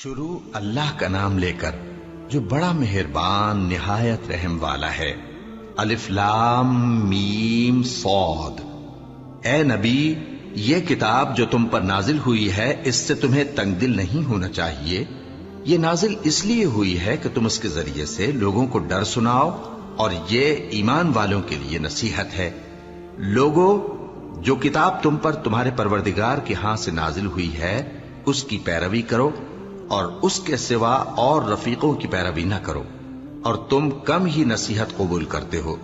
شروع اللہ کا نام لے کر جو بڑا مہربان نہایت رحم والا ہے۔ الف لام میم صاد۔ اے نبی، یہ کتاب جو تم پر نازل ہوئی ہے اس سے تمہیں تنگ دل نہیں ہونا چاہیے۔ یہ نازل اس لیے ہوئی ہے کہ تم اس کے ذریعے سے لوگوں کو ڈر سناؤ، اور یہ ایمان والوں کے لیے نصیحت ہے۔ لوگوں، جو کتاب تم پر تمہارے پروردگار کے ہاں سے نازل ہوئی ہے اس کی پیروی کرو، اور اس کے سوا اور رفیقوں کی پیروی نہ کرو، اور تم کم ہی نصیحت قبول کرتے ہو۔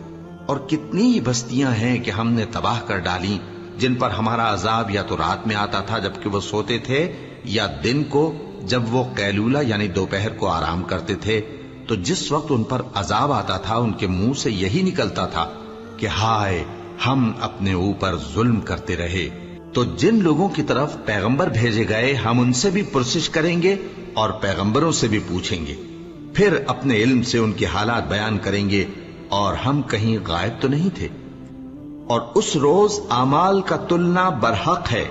اور کتنی ہی بستیاں ہیں کہ ہم نے تباہ کر ڈالی جن پر ہمارا عذاب یا تو رات میں آتا تھا جبکہ وہ سوتے تھے، یا دن کو جب وہ قیلولہ یعنی دوپہر کو آرام کرتے تھے، تو جس وقت ان پر عذاب آتا تھا ان کے منہ سے یہی نکلتا تھا کہ ہائے، ہم اپنے اوپر ظلم کرتے رہے۔ تو جن لوگوں کی طرف پیغمبر بھیجے گئے ہم ان سے بھی پرسش کریں گے اور پیغمبروں سے بھی پوچھیں گے، پھر اپنے علم سے ان کے حالات بیان کریں گے، اور ہم کہیں غائب تو نہیں تھے۔ اور اس روز اعمال کا تلنا برحق ہے،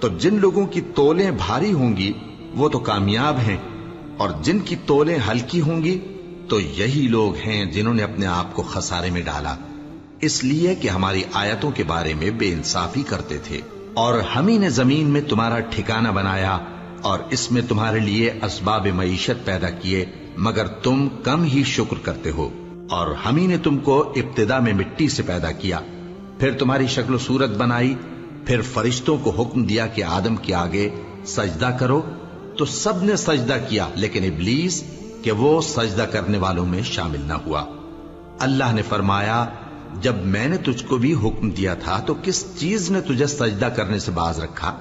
تو جن لوگوں کی تولیں بھاری ہوں گی وہ تو کامیاب ہیں، اور جن کی تولیں ہلکی ہوں گی تو یہی لوگ ہیں جنہوں نے اپنے آپ کو خسارے میں ڈالا، اس لیے کہ ہماری آیتوں کے بارے میں بے انصافی کرتے تھے۔ اور ہم ہی نے زمین میں تمہارا ٹھکانہ بنایا اور اس میں تمہارے لیے اسباب معیشت پیدا کیے، مگر تم کم ہی شکر کرتے ہو۔ اور ہم ہی نے تم کو ابتدا میں مٹی سے پیدا کیا، پھر تمہاری شکل و صورت بنائی، پھر فرشتوں کو حکم دیا کہ آدم کے آگے سجدہ کرو، تو سب نے سجدہ کیا لیکن ابلیس کہ وہ سجدہ کرنے والوں میں شامل نہ ہوا۔ اللہ نے فرمایا، جب میں نے تجھ کو بھی حکم دیا تھا تو کس چیز نے تجھے سجدہ کرنے سے باز رکھا؟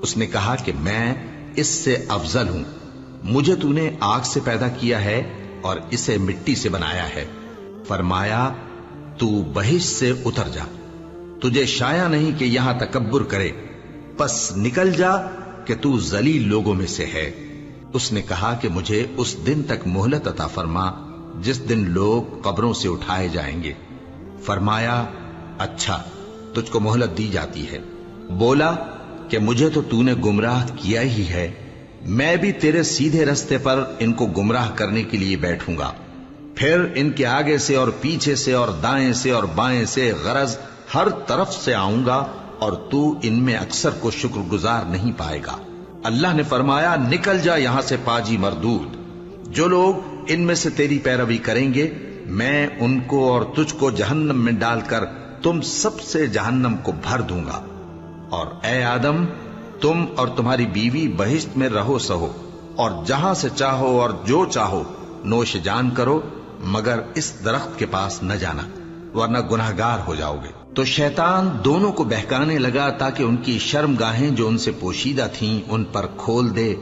اس نے کہا کہ میں اس سے افضل ہوں، مجھے تو نے آگ سے پیدا کیا ہے اور اسے مٹی سے بنایا ہے۔ فرمایا، تو بہشت سے اتر جا، تجھے شایع نہیں کہ یہاں تکبر کرے، پس نکل جا کہ تو ذلیل لوگوں میں سے ہے۔ اس نے کہا کہ مجھے اس دن تک مہلت عطا فرما جس دن لوگ قبروں سے اٹھائے جائیں گے۔ فرمایا، اچھا، تجھ کو مہلت دی جاتی ہے۔ بولا کہ مجھے تو نے گمراہ کیا ہی ہے، میں بھی تیرے سیدھے رستے پر ان کو گمراہ کرنے کے لیے بیٹھوں گا، پھر ان کے آگے سے اور پیچھے سے اور دائیں سے اور بائیں سے، غرض ہر طرف سے آؤں گا، اور تو ان میں اکثر کو شکر گزار نہیں پائے گا۔ اللہ نے فرمایا، نکل جا یہاں سے پاجی مردود، جو لوگ ان میں سے تیری پیروی کریں گے میں ان کو اور تجھ کو جہنم میں ڈال کر تم سب سے جہنم کو بھر دوں گا۔ اور اے آدم، تم اور تمہاری بیوی بہشت میں رہو سہو، اور جہاں سے چاہو اور جو چاہو نوش جان کرو، مگر اس درخت کے پاس نہ جانا ورنہ گناہگار ہو جاؤ گے۔ تو شیطان دونوں کو بہکانے لگا تاکہ ان کی شرم گاہیں جو ان سے پوشیدہ تھیں ان پر کھول دے،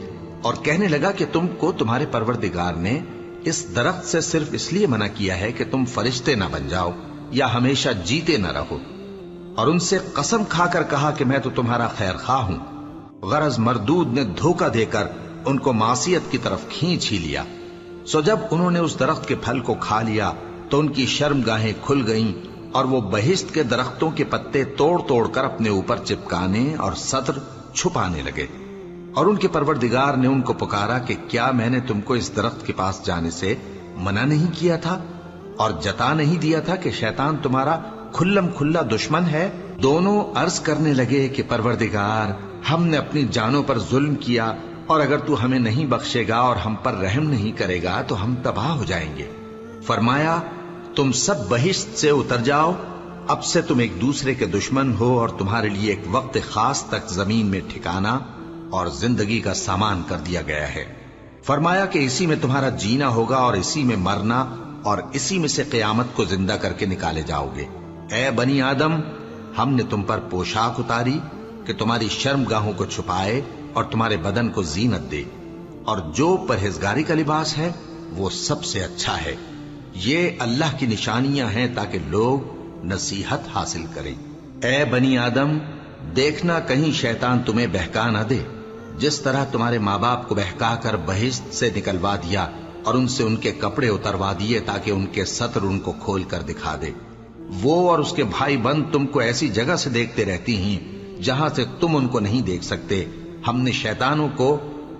اور کہنے لگا کہ تم کو تمہارے پروردگار نے اس درخت سے صرف اس لیے منع کیا ہے کہ تم فرشتے نہ بن جاؤ یا ہمیشہ جیتے نہ رہو۔ اور ان سے قسم کھا کر کہا کہ میں تو تمہارا خیر خواہ ہوں۔ غرض مردود نے دھوکہ دے کر ان کو معصیت کی طرف کھینچ ہی لیا۔ سو جب انہوں نے اس درخت کے پھل کو کھا لیا تو ان کی شرم گاہیں کھل گئیں، اور وہ بہشت کے درختوں کے پتے توڑ توڑ کر اپنے اوپر چپکانے اور سطر چھپانے لگے۔ اور ان کے پروردگار نے ان کو پکارا کہ کیا میں نے تم کو اس درخت کے پاس جانے سے منع نہیں کیا تھا، اور جتا نہیں دیا تھا کہ شیطان تمہارا کھلم کھلا دشمن ہے؟ دونوں عرض کرنے لگے کہ پروردگار، ہم نے اپنی جانوں پر ظلم کیا، اور اگر تو ہمیں نہیں بخشے گا اور ہم پر رحم نہیں کرے گا تو ہم تباہ ہو جائیں گے۔ فرمایا، تم سب بہشت سے اتر جاؤ، اب سے تم ایک دوسرے کے دشمن ہو، اور تمہارے لیے ایک وقت خاص تک زمین میں ٹھکانا اور زندگی کا سامان کر دیا گیا ہے۔ فرمایا کہ اسی میں تمہارا جینا ہوگا اور اسی میں مرنا، اور اسی میں سے قیامت کو زندہ کر کے نکالے جاؤ گے۔ اے بنی آدم، ہم نے تم پر پوشاک اتاری کہ تمہاری شرم گاہوں کو چھپائے اور تمہارے بدن کو زینت دے، اور جو پرہیزگاری کا لباس ہے وہ سب سے اچھا ہے۔ یہ اللہ کی نشانیاں ہیں تاکہ لوگ نصیحت حاصل کریں۔ اے بنی آدم، دیکھنا کہیں شیطان تمہیں بہکا نہ دے، جس طرح تمہارے ماں باپ کو بہکا کر بہشت سے نکلوا دیا اور ان سے ان کے کپڑے اتروا دیے تاکہ ان کے سطر ان کو کھول کر دکھا دے۔ وہ اور اس کے بھائی بند تم کو ایسی جگہ سے دیکھتے رہتی ہیں جہاں سے تم ان کو نہیں دیکھ سکتے۔ ہم نے شیطانوں کو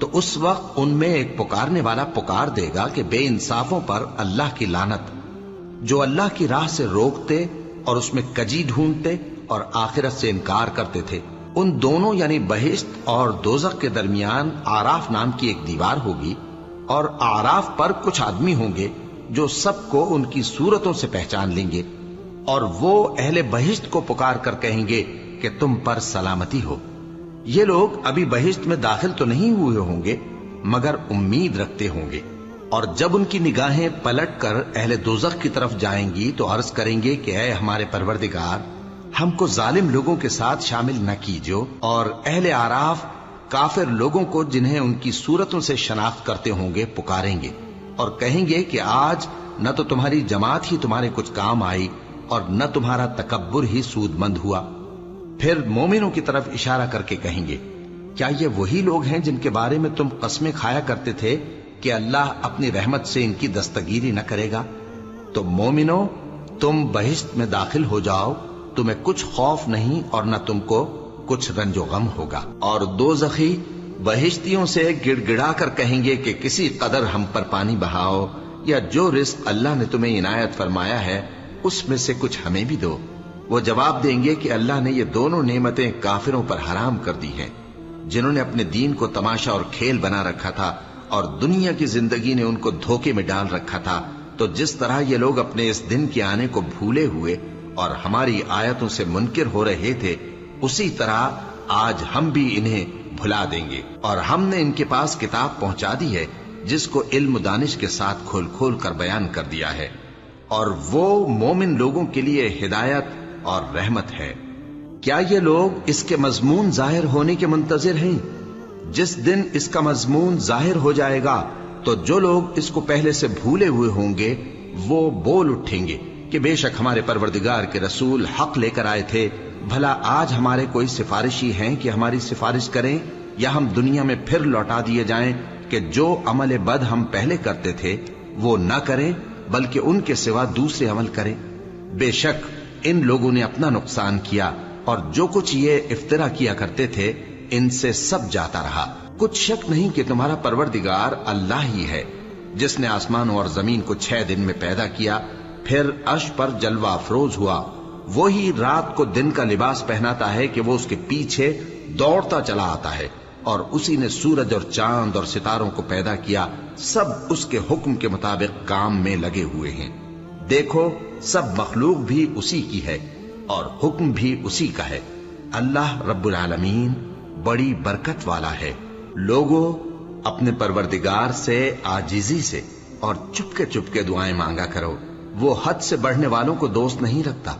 تو اس وقت ان میں ایک پکارنے والا پکار دے گا کہ بے انصافوں پر اللہ کی لعنت، جو اللہ کی راہ سے روکتے اور اس میں کجی ڈھونڈتے اور آخرت سے انکار کرتے تھے۔ ان دونوں یعنی بہشت اور دوزخ کے درمیان آراف نام کی ایک دیوار ہوگی، اور آراف پر کچھ آدمی ہوں گے جو سب کو ان کی صورتوں سے پہچان لیں گے، اور وہ اہل بہشت کو پکار کر کہیں گے کہ تم پر سلامتی ہو۔ یہ لوگ ابھی بہشت میں داخل تو نہیں ہوئے ہوں گے مگر امید رکھتے ہوں گے، اور جب ان کی نگاہیں پلٹ کر اہل دوزخ کی طرف جائیں گی تو عرض کریں گے کہ اے ہمارے پروردگار، ہم کو ظالم لوگوں کے ساتھ شامل نہ کیجو۔ اور اہل آراف کافر لوگوں کو جنہیں ان کی صورتوں سے شناخت کرتے ہوں گے پکاریں گے اور کہیں گے کہ آج نہ تو تمہاری جماعت ہی تمہارے کچھ کام آئی اور نہ تمہارا تکبر ہی سود مند ہوا۔ پھر مومنوں کی طرف اشارہ کر کے کہیں گے، کیا یہ وہی لوگ ہیں جن کے بارے میں تم قسمیں کھایا کرتے تھے کہ اللہ اپنی رحمت سے ان کی دستگیری نہ کرے گا؟ تو مومنوں، تم بہشت میں داخل ہو جاؤ، تمہیں کچھ خوف نہیں اور نہ تم کو کچھ رنج و غم ہوگا۔ اور دوزخی بہشتیوں سے گڑ گڑا کر کہیں گے کہ کسی قدر ہم پر پانی بہاؤ، یا جو رزق اللہ نے تمہیں عنایت فرمایا ہے اس میں سے کچھ ہمیں بھی دو۔ وہ جواب دیں گے کہ اللہ نے یہ دونوں نعمتیں کافروں پر حرام کر دی ہیں، جنہوں نے اپنے دین کو تماشا اور کھیل بنا رکھا تھا اور دنیا کی زندگی نے ان کو دھوکے میں ڈال رکھا تھا۔ تو جس طرح یہ لوگ اپنے اس دن کے آنے کو بھولے ہوئے اور ہماری آیتوں سے منکر ہو رہے تھے، اسی طرح آج ہم بھی انہیں بھلا دیں گے۔ اور ہم نے ان کے پاس کتاب پہنچا دی ہے جس کو علم و دانش کے ساتھ کھول کھول کر بیان کر دیا ہے، اور وہ مومن لوگوں کے لیے ہدایت اور رحمت ہے۔ کیا یہ لوگ اس کے مضمون ظاہر ہونے کے منتظر ہیں؟ جس دن اس کا مضمون ظاہر ہو جائے گا تو جو لوگ اس کو پہلے سے بھولے ہوئے ہوں گے وہ بول اٹھیں گے کہ بے شک ہمارے پروردگار کے رسول حق لے کر آئے تھے، بھلا آج ہمارے کوئی سفارشی ہیں کہ ہماری سفارش کریں، یا ہم دنیا میں پھر لوٹا دیے جائیں کہ جو عمل بد ہم پہلے کرتے تھے وہ نہ کریں بلکہ ان کے سوا دوسرے عمل کریں۔ بے شک ان لوگوں نے اپنا نقصان کیا، اور جو کچھ یہ افترا کیا کرتے تھے ان سے سب جاتا رہا۔ کچھ شک نہیں کہ تمہارا پروردگار اللہ ہی ہے جس نے آسمانوں اور زمین کو 6 دن میں پیدا کیا، پھر عرش پر جلوہ افروز ہوا۔ وہی رات کو دن کا لباس پہناتا ہے کہ وہ اس کے پیچھے دوڑتا چلا آتا ہے، اور اسی نے سورج اور چاند اور ستاروں کو پیدا کیا، سب اس کے حکم کے مطابق کام میں لگے ہوئے ہیں۔ دیکھو سب مخلوق بھی اسی کی ہے اور حکم بھی اسی کا ہے۔ اللہ رب العالمین بڑی برکت والا ہے۔ لوگوں، اپنے پروردگار سے عاجزی سے اور چپکے دعائیں مانگا کرو، وہ حد سے بڑھنے والوں کو دوست نہیں رکھتا،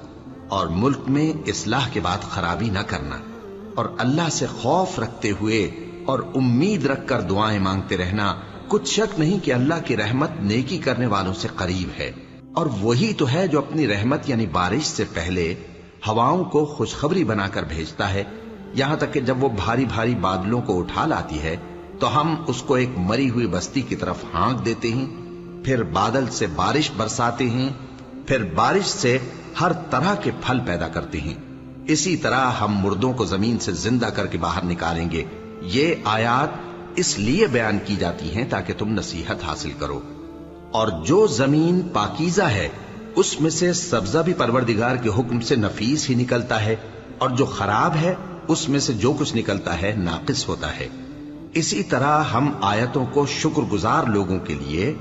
اور ملک میں اصلاح کے بعد خرابی نہ کرنا، اور اللہ سے خوف رکھتے ہوئے اور امید رکھ کر دعائیں مانگتے رہنا۔ کچھ شک نہیں کہ اللہ کی رحمت نیکی کرنے والوں سے قریب ہے، اور وہی تو ہے جو اپنی رحمت یعنی بارش سے پہلے ہواؤں کو خوشخبری بنا کر بھیجتا ہے، یہاں تک کہ جب وہ بھاری بھاری بادلوں کو اٹھا لاتی ہے تو ہم اس کو ایک مری ہوئی بستی کی طرف ہانک دیتے ہیں، پھر بادل سے بارش برساتے ہیں، پھر بارش سے ہر طرح کے پھل پیدا کرتے ہیں۔ اسی طرح ہم مردوں کو زمین سے زندہ کر کے باہر نکالیں گے۔ یہ آیات اس لیے بیان کی جاتی ہیں تاکہ تم نصیحت حاصل کرو۔ اور جو زمین پاکیزہ ہے اس میں سے سبزہ بھی پروردگار کے حکم سے نفیس ہی نکلتا ہے، اور جو خراب ہے اس میں سے جو کچھ نکلتا ہے ناقص ہوتا ہے۔ اسی طرح ہم آیتوں کو شکر گزار لوگوں کے لیے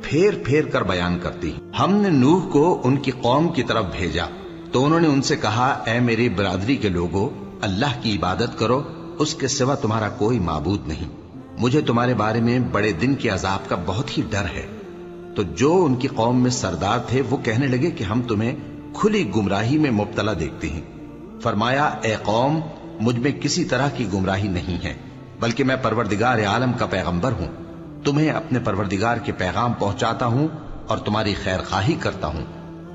پھیر پھیر کر بیان کرتے ہیں۔ ہم نے نوح کو ان کی قوم کی طرف بھیجا تو انہوں نے ان سے کہا، اے میری برادری کے لوگو، اللہ کی عبادت کرو، اس کے سوا تمہارا کوئی معبود نہیں۔ مجھے تمہارے بارے میں بڑے دن کے عذاب کا بہت ہی ڈر ہے۔ تو جو ان کی قوم میں سردار تھے وہ کہنے لگے کہ ہم تمہیں کھلی گمراہی میں مبتلا دیکھتے ہیں۔ فرمایا، اے قوم، مجھ میں کسی طرح کی گمراہی نہیں ہے، بلکہ میں پروردگار عالم کا پیغمبر ہوں، تمہیں اپنے پروردگار کے پیغام پہنچاتا ہوں اور تمہاری خیر خواہی کرتا ہوں،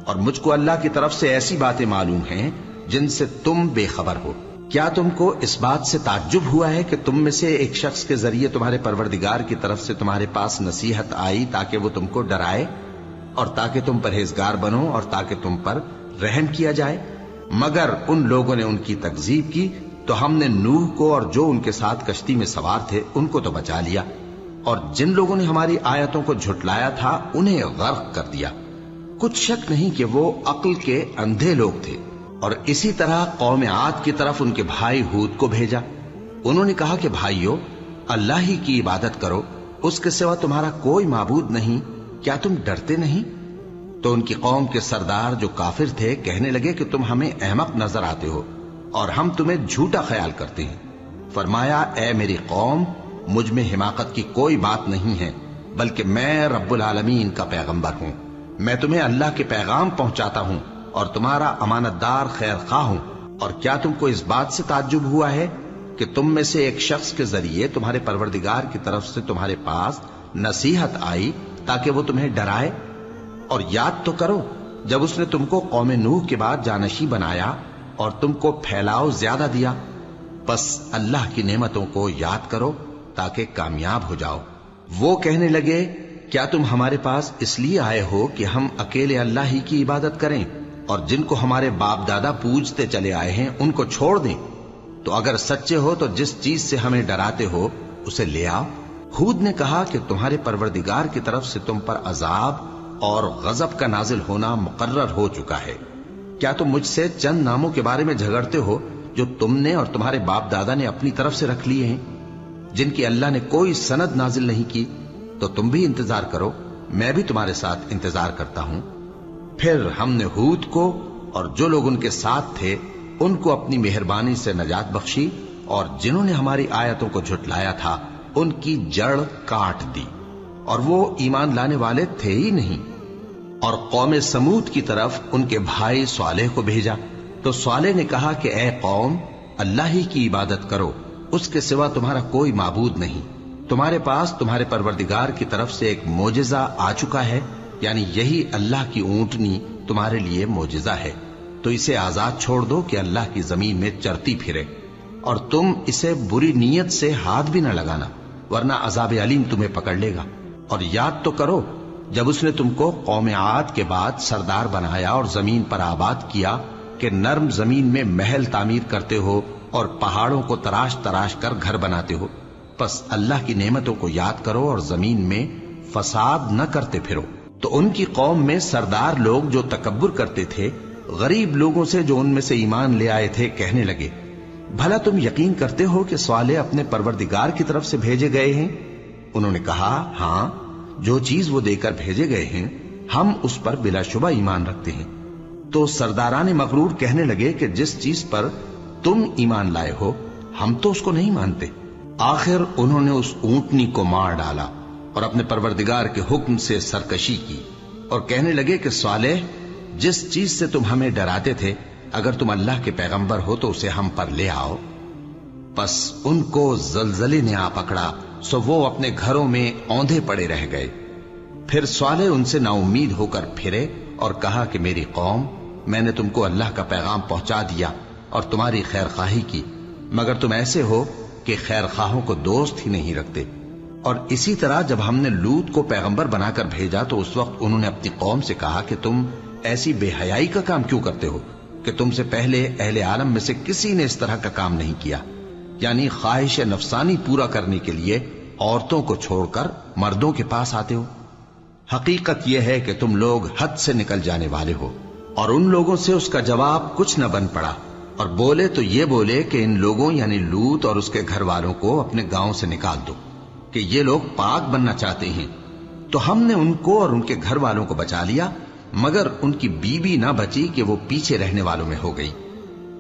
اور مجھ کو اللہ کی طرف سے ایسی باتیں معلوم ہیں جن سے تم بے خبر ہو۔ کیا تم کو اس بات سے تعجب ہوا ہے کہ تم میں سے ایک شخص کے ذریعے تمہارے پروردگار کی طرف سے تمہارے پاس نصیحت آئی تاکہ وہ تم کو ڈرائے اور تاکہ تم پرہیزگار بنو اور تاکہ تم پر رحم کیا جائے؟ مگر ان لوگوں نے ان کی تکذیب کی تو ہم نے نوح کو اور جو ان کے ساتھ کشتی میں سوار تھے ان کو تو بچا لیا، اور جن لوگوں نے ہماری آیتوں کو جھٹلایا تھا انہیں غرق کر دیا۔ کچھ شک نہیں کہ وہ عقل کے اندھے لوگ تھے۔ اور اسی طرح قوم عاد کی طرف ان کے بھائی ہود کو بھیجا۔ انہوں نے کہا کہ بھائیو، اللہ ہی کی عبادت کرو، اس کے سوا تمہارا کوئی معبود نہیں، کیا تم ڈرتے نہیں؟ تو ان کی قوم کے سردار جو کافر تھے کہنے لگے کہ تم ہمیں احمق نظر آتے ہو اور ہم تمہیں جھوٹا خیال کرتے ہیں۔ فرمایا، اے میری قوم، مجھ میں حماقت کی کوئی بات نہیں ہے، بلکہ میں رب العالمین کا پیغمبر ہوں۔ میں تمہیں اللہ کے پیغام پہنچاتا ہوں اور تمہارا امانت دار خیر خواہ ہوں۔ اور کیا تم کو اس بات سے تعجب ہوا ہے کہ تم میں سے ایک شخص کے ذریعے تمہارے پروردگار کی طرف سے تمہارے پاس نصیحت آئی تاکہ وہ تمہیں ڈرائے؟ اور یاد تو کرو جب اس نے تم کو قوم نوح کے بعد جانشی بنایا اور تم کو پھیلاؤ زیادہ دیا۔ بس اللہ کی نعمتوں کو یاد کرو تاکہ کامیاب ہو جاؤ۔ وہ کہنے لگے، کیا تم ہمارے پاس اس لیے آئے ہو کہ ہم اکیلے اللہ ہی کی عبادت کریں اور جن کو ہمارے باپ دادا پوجتے چلے آئے ہیں ان کو چھوڑ دیں؟ تو اگر سچے ہو تو جس چیز سے ہمیں ڈراتے ہو اسے لے آؤ۔ ہود نے کہا کہ تمہارے پروردگار کی طرف سے تم پر عذاب اور غضب کا نازل ہونا مقرر ہو چکا ہے۔ کیا تم مجھ سے چند ناموں کے بارے میں جھگڑتے ہو جو تم نے اور تمہارے باپ دادا نے اپنی طرف سے رکھ لیے ہیں، جن کی اللہ نے کوئی سند نازل نہیں کی؟ تو تم بھی انتظار کرو، میں بھی تمہارے ساتھ انتظار کرتا ہوں۔ پھر ہم نے ہود کو اور جو لوگ ان کے ساتھ تھے ان کو اپنی مہربانی سے نجات بخشی، اور جنہوں نے ہماری آیتوں کو جھٹلایا تھا ان کی جڑ کاٹ دی، اور وہ ایمان لانے والے تھے ہی نہیں۔ اور قوم سمود کی طرف ان کے بھائی صالح کو بھیجا، تو صالح نے کہا کہ اے قوم، اللہ ہی کی عبادت کرو، اس کے سوا تمہارا کوئی معبود نہیں۔ تمہارے پاس تمہارے پروردگار کی طرف سے ایک معجزہ آ چکا ہے، یعنی یہی اللہ کی اونٹنی تمہارے لیے معجزہ ہے، تو اسے آزاد چھوڑ دو کہ اللہ کی زمین میں چرتی پھرے، اور تم اسے بری نیت سے ہاتھ بھی نہ لگانا، ورنہ عذاب علیم تمہیں پکڑ لے گا۔ اور یاد تو کرو جب اس نے تم کو قوم عاد کے بعد سردار بنایا اور زمین پر آباد کیا کہ نرم زمین میں محل تعمیر کرتے ہو اور پہاڑوں کو تراش تراش کر گھر بناتے ہو۔ پس اللہ کی نعمتوں کو یاد کرو اور زمین میں فساد نہ کرتے پھرو۔ تو ان کی قوم میں سردار لوگ جو تکبر کرتے تھے غریب لوگوں سے جو ان میں سے ایمان لے آئے تھے کہنے لگے، بھلا تم یقین کرتے ہو کہ صالح اپنے پروردگار کی طرف سے بھیجے گئے ہیں؟ انہوں نے کہا، ہاں، جو چیز وہ دے کر بھیجے گئے ہیں ہم اس پر بلا شبہ ایمان رکھتے ہیں۔ تو سرداران مغرور کہنے لگے کہ جس چیز پر تم ایمان لائے ہو ہم تو اس کو نہیں مانتے۔ آخر انہوں نے اس اونٹنی کو مار ڈالا اور اپنے پروردگار کے حکم سے سرکشی کی، اور کہنے لگے کہ صالح، جس چیز سے تم ہمیں ڈراتے تھے اگر تم اللہ کے پیغمبر ہو تو اسے ہم پر لے آؤ۔ پس ان کو زلزلے نے آ پکڑا، سو وہ اپنے گھروں میں اوندھے پڑے رہ گئے۔ پھر صالح ان سے نا امید ہو کر پھرے اور کہا کہ میری قوم، میں نے تم کو اللہ کا پیغام پہنچا دیا اور تمہاری خیر خواہی کی، مگر تم ایسے ہو کہ خیر خواہوں کو دوست ہی نہیں رکھتے۔ اور اسی طرح جب ہم نے لوط کو پیغمبر بنا کر بھیجا تو اس وقت انہوں نے اپنی قوم سے کہا کہ تم ایسی بے حیائی کا کام کیوں کرتے ہو کہ تم سے پہلے اہل عالم میں سے کسی نے اس طرح کا کام نہیں کیا، یعنی خواہش نفسانی پورا کرنے کے لیے عورتوں کو چھوڑ کر مردوں کے پاس آتے ہو۔ حقیقت یہ ہے کہ تم لوگ حد سے نکل جانے والے ہو۔ اور ان لوگوں سے اس کا جواب کچھ نہ بن پڑا، اور بولے تو یہ بولے کہ ان لوگوں یعنی لوط اور اس کے گھر والوں کو اپنے گاؤں سے نکال دو کہ یہ لوگ پاک بننا چاہتے ہیں۔ تو ہم نے ان کو اور ان کے گھر والوں کو بچا لیا، مگر ان کی بیوی نہ بچی کہ وہ پیچھے رہنے والوں میں ہو گئی،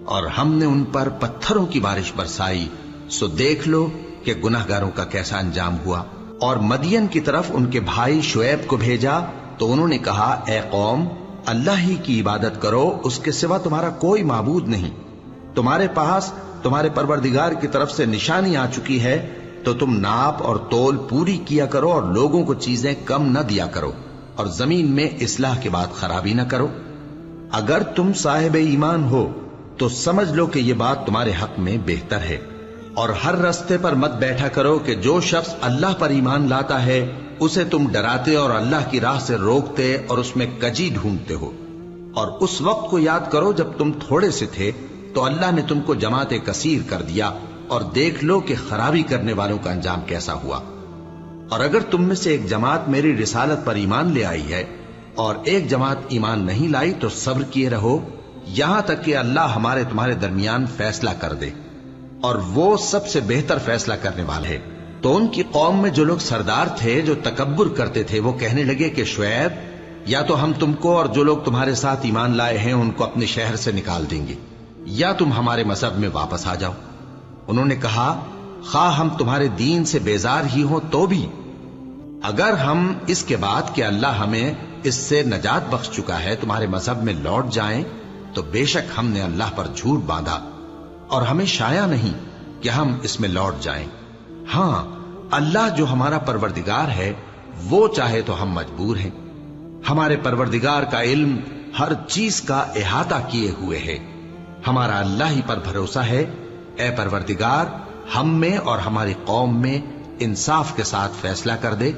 اور ہم نے ان پر پتھروں کی بارش برسائی، سو دیکھ لو کہ گناہگاروں کا کیسا انجام ہوا۔ اور مدین کی طرف ان کے بھائی شعیب کو بھیجا تو انہوں نے کہا، اے قوم، اللہ ہی کی عبادت کرو، اس کے سوا تمہارا کوئی معبود نہیں۔ تمہارے پاس تمہارے پروردگار کی طرف سے نشانی آ چکی ہے، تو تم ناپ اور تول پوری کیا کرو اور لوگوں کو چیزیں کم نہ دیا کرو، اور زمین میں اصلاح کے بعد خرابی نہ کرو۔ اگر تم صاحب ایمان ہو تو سمجھ لو کہ یہ بات تمہارے حق میں بہتر ہے، اور ہر رستے پر مت بیٹھا کرو کہ جو شخص اللہ پر ایمان لاتا ہے اسے تم ڈراتے اور اللہ کی راہ سے روکتے اور اس میں کجی ڈھونڈتے ہو۔ اور اس وقت کو یاد کرو جب تم تھوڑے سے تھے، تو اللہ نے تم کو جماعت کثیر کر دیا، اور دیکھ لو کہ خرابی کرنے والوں کا انجام کیسا ہوا۔ اور اگر تم میں سے ایک جماعت میری رسالت پر ایمان لے آئی ہے اور ایک جماعت ایمان نہیں لائی تو صبر کیے رہو یہاں تک کہ اللہ ہمارے تمہارے درمیان فیصلہ کر دے، اور وہ سب سے بہتر فیصلہ کرنے والا ہے۔ تو ان کی قوم میں جو لوگ سردار تھے، جو تکبر کرتے تھے، وہ کہنے لگے کہ شعیب، یا تو ہم تم کو اور جو لوگ تمہارے ساتھ ایمان لائے ہیں ان کو اپنے شہر سے نکال دیں گے، یا تم ہمارے مذہب میں واپس آ جاؤ۔ انہوں نے کہا، خواہ ہم تمہارے دین سے بیزار ہی ہوں تو بھی، اگر ہم اس کے بعد کہ اللہ ہمیں اس سے نجات بخش چکا ہے تمہارے مذہب میں لوٹ جائیں تو بے شک ہم نے اللہ پر جھوٹ باندھا، اور ہمیں شایع نہیں کہ ہم اس میں لوٹ جائیں۔ ہاں، اللہ جو ہمارا پروردگار ہے وہ چاہے تو ہم مجبور ہیں۔ ہمارے پروردگار کا علم ہر چیز کا احاطہ کیے ہوئے ہے۔ ہمارا اللہ ہی پر بھروسہ ہے۔ اے پروردگار، ہم میں اور ہماری قوم میں انصاف کے ساتھ فیصلہ کر دے،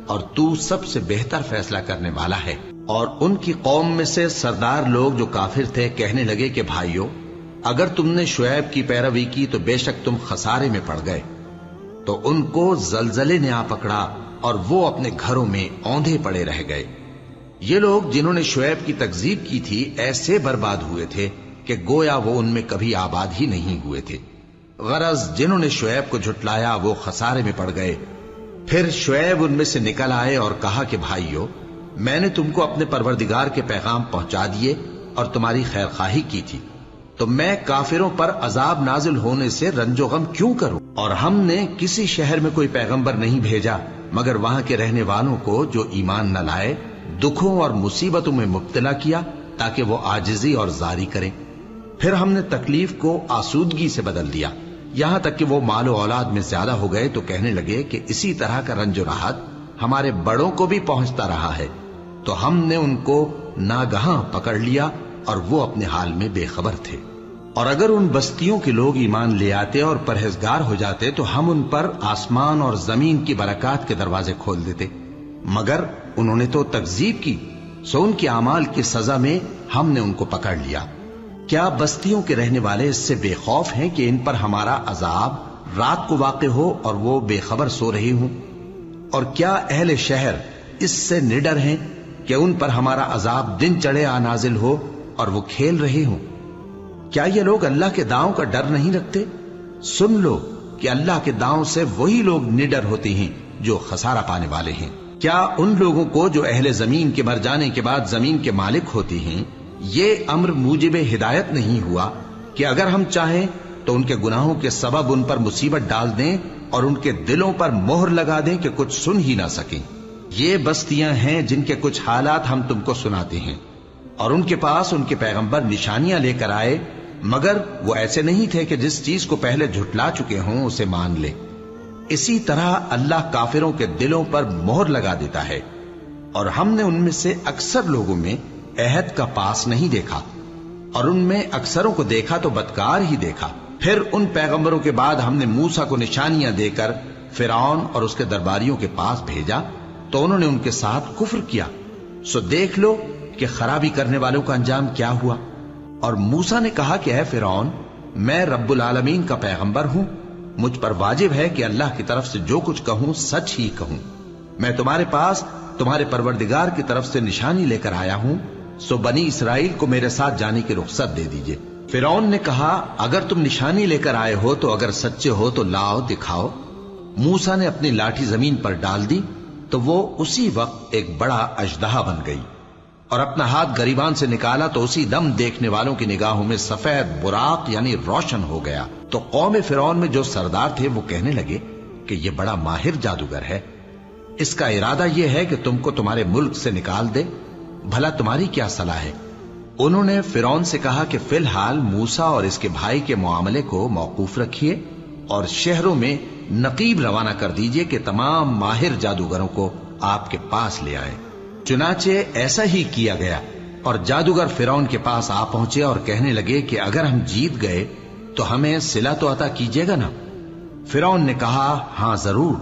اور تو سب سے بہتر فیصلہ کرنے والا ہے۔ اور ان کی قوم میں سے سردار لوگ جو کافر تھے کہنے لگے کہ بھائیو، اگر تم نے شعیب کی پیروی کی تو بے شک تم خسارے میں پڑ گئے۔ تو ان کو زلزلے نے آ پکڑا اور وہ اپنے گھروں میں اوندھے پڑے رہ گئے۔ یہ لوگ جنہوں نے شعیب کی تکذیب کی تھی ایسے برباد ہوئے تھے کہ گویا وہ ان میں کبھی آباد ہی نہیں ہوئے تھے۔ غرض جنہوں نے شعیب کو جھٹلایا وہ خسارے میں پڑ گئے۔ پھر شعیب ان میں سے نکل آئے اور کہا کہ بھائیو، میں نے تم کو اپنے پروردگار کے پیغام پہنچا دیے اور تمہاری خیر خواہی کی تھی، تو میں کافروں پر عذاب نازل ہونے سے رنج و غم کیوں کروں؟ اور ہم نے کسی شہر میں کوئی پیغمبر نہیں بھیجا مگر وہاں کے رہنے والوں کو جو ایمان نہ لائے دکھوں اور مصیبتوں میں مبتلا کیا تاکہ وہ عاجزی اور زاری کریں۔ پھر ہم نے تکلیف کو آسودگی سے بدل دیا، یہاں تک کہ وہ مال و اولاد میں زیادہ ہو گئے تو کہنے لگے کہ اسی طرح کا رنج و راحت ہمارے بڑوں کو بھی پہنچتا رہا ہے۔ تو ہم نے ان کو ناگہاں پکڑ لیا اور وہ اپنے حال میں بے خبر تھے۔ اور اگر ان بستیوں کے لوگ ایمان لے آتے اور پرہیزگار ہو جاتے تو ہم ان پر آسمان اور زمین کی برکات کے دروازے کھول دیتے، مگر انہوں نے تو تکذیب کی، سو ان کے اعمال کی سزا میں ہم نے ان کو پکڑ لیا۔ کیا بستیوں کے رہنے والے اس سے بے خوف ہیں کہ ان پر ہمارا عذاب رات کو واقع ہو اور وہ بے خبر سو رہے ہوں؟ اور کیا اہل شہر اس سے نڈر ہیں کہ ان پر ہمارا عذاب دن چڑھے آ نازل ہو اور وہ کھیل رہے ہوں؟ کیا یہ لوگ اللہ کے داؤں کا ڈر نہیں رکھتے؟ سن لو کہ اللہ کے داؤں سے وہی لوگ نڈر ہوتے ہیں جو خسارہ پانے والے ہیں۔ کیا ان لوگوں کو جو اہل زمین کے مر جانے کے بعد زمین کے مالک ہوتے ہیں یہ امر موجب ہدایت نہیں ہوا کہ اگر ہم چاہیں تو ان کے گناہوں کے سبب ان پر مصیبت ڈال دیں اور ان کے دلوں پر مہر لگا دیں کہ کچھ سن ہی نہ سکیں؟ یہ بستیاں ہیں جن کے کچھ حالات ہم تم کو سناتے ہیں، اور ان کے پاس ان کے پیغمبر نشانیاں لے کر آئے، مگر وہ ایسے نہیں تھے کہ جس چیز کو پہلے جھٹلا چکے ہوں اسے مان لے۔ اسی طرح اللہ کافروں کے دلوں پر مہر لگا دیتا ہے، اور ہم نے ان میں سے اکثر لوگوں میں عہد کا پاس نہیں دیکھا، اور ان میں اکثروں کو دیکھا تو بدکار ہی دیکھا۔ پھر ان پیغمبروں کے بعد ہم نے موسیٰ کو نشانیاں دے کر فرعون اور اس کے درباریوں کے پاس بھیجا تو انہوں نے ان کے ساتھ کفر کیا، سو دیکھ لو کہ خرابی کرنے والوں کا انجام کیا ہوا۔ اور موسیٰ نے کہا کہ اے فرعون، میں رب العالمین کا پیغمبر ہوں، مجھ پر واجب ہے کہ اللہ کی طرف سے جو کچھ کہوں سچ ہی کہوں۔ میں تمہارے پاس تمہارے پروردگار کی طرف سے نشانی لے کر آیا ہوں، سو بنی اسرائیل کو میرے ساتھ جانے کی رخصت دے دیجئے۔ فرعون نے کہا، اگر تم نشانی لے کر آئے ہو تو اگر سچے ہو تو لاؤ دکھاؤ۔ موسیٰ نے اپنی لاٹھی زمین پر ڈال دی تو وہ اسی وقت ایک بڑا اژدہا بن گئی، اور اپنا ہاتھ گریبان سے نکالا تو اسی دم دیکھنے والوں کی نگاہوں میں سفید براق یعنی روشن ہو گیا۔ تو قوم فرعون میں جو سردار تھے وہ کہنے لگے کہ یہ بڑا ماہر جادوگر ہے، اس کا ارادہ یہ ہے کہ تم کو تمہارے ملک سے نکال دے، بھلا تمہاری کیا صلاح ہے؟ انہوں نے فرعون سے کہا کہ فی الحال موسیٰ اور اس کے بھائی کے معاملے کو موقوف رکھیے اور شہروں میں نقیب روانہ کر دیجئے کہ تمام ماہر جادوگروں کو آپ کے پاس لے آئے۔ چنانچہ ایسا ہی کیا گیا، اور جادوگر فرعون کے پاس آ پہنچے اور کہنے لگے کہ اگر ہم جیت گئے تو ہمیں صلہ تو عطا کیجیے گا نا؟ فرعون نے کہا، ہاں ضرور،